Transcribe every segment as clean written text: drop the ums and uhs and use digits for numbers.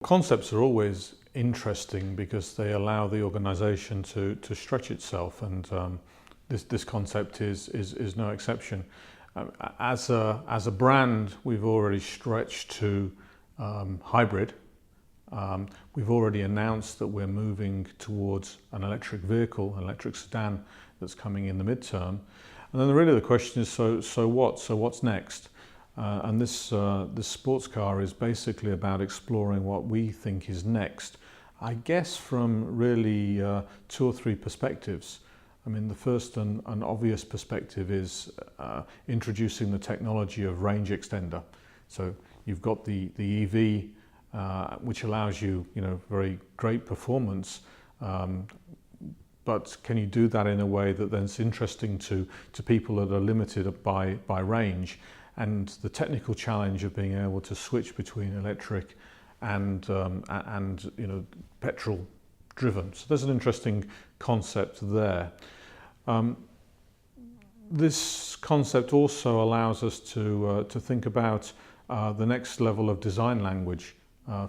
Concepts are always interesting because they allow the organisation to stretch itself, and this concept is no exception. As a brand, we've already stretched to hybrid. We've already announced that we're moving towards an electric vehicle, an electric sedan that's coming in the midterm. And then really the question is, so what? So what's next? And this sports car is basically about exploring what we think is next, I guess from really 2 or 3 perspectives. I mean, the first and obvious perspective is introducing the technology of range extender. So you've got the EV, which allows you, very great performance, but can you do that in a way that then is interesting to people that are limited by range? And the technical challenge of being able to switch between electric and petrol driven. So there's an interesting concept there. This concept also allows us to think about the next level of design language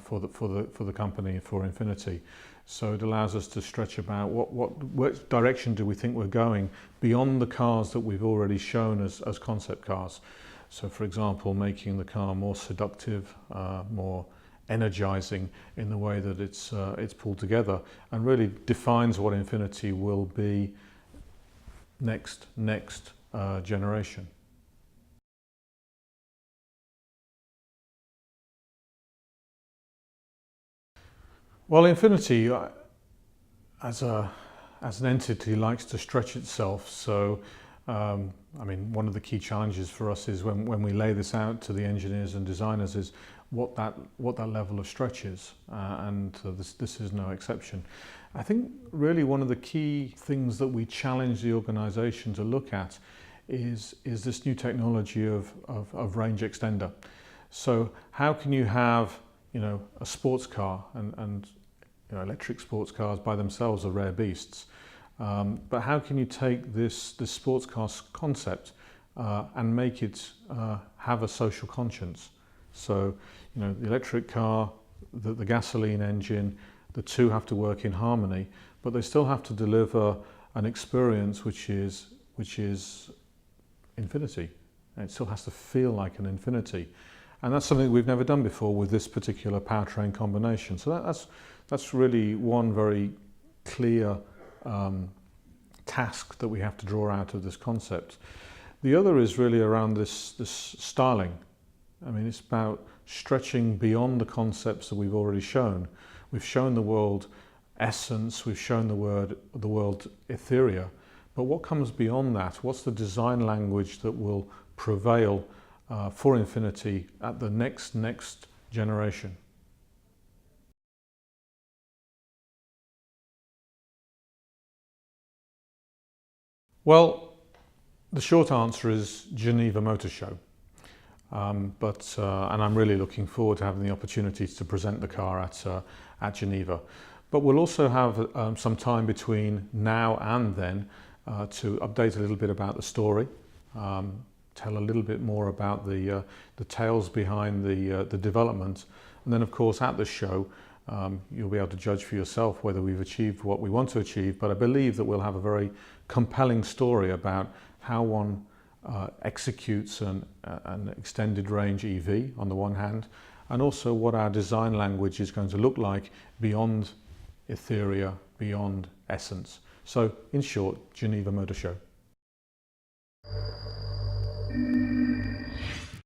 for the company, for Infiniti. So it allows us to stretch about what direction do we think we're going beyond the cars that we've already shown as concept cars. So, for example, making the car more seductive, more energizing in the way that it's pulled together, and really defines what Infiniti will be next generation. Well, Infiniti, as an entity, likes to stretch itself. So, I mean, one of the key challenges for us is when we lay this out to the engineers and designers is what that level of stretch is, and this is no exception. I think really one of the key things that we challenge the organisation to look at is this new technology of range extender. So how can you have a sports car, and electric sports cars by themselves are rare beasts. But how can you take this sports car concept and make it have a social conscience? So, the electric car, the gasoline engine, the two have to work in harmony, but they still have to deliver an experience which is Infiniti. And it still has to feel like an Infiniti. And that's something we've never done before with this particular powertrain combination. So that's really one very clear task that we have to draw out of this concept. The other is really around this styling. I mean, it's about stretching beyond the concepts that we've already shown. We've shown the world essence, we've shown the world etherea, but what comes beyond that? What's the design language that will prevail for Infiniti at the next generation? Well, the short answer is Geneva Motor Show. And I'm really looking forward to having the opportunity to present the car at Geneva. But we'll also have some time between now and then to update a little bit about the story, tell a little bit more about the tales behind the development, and then of course at the show you'll be able to judge for yourself whether we've achieved what we want to achieve. But I believe that we'll have a very compelling story about how one executes an extended range EV on the one hand, and also what our design language is going to look like beyond etherea, beyond essence. So in short, Geneva Motor Show.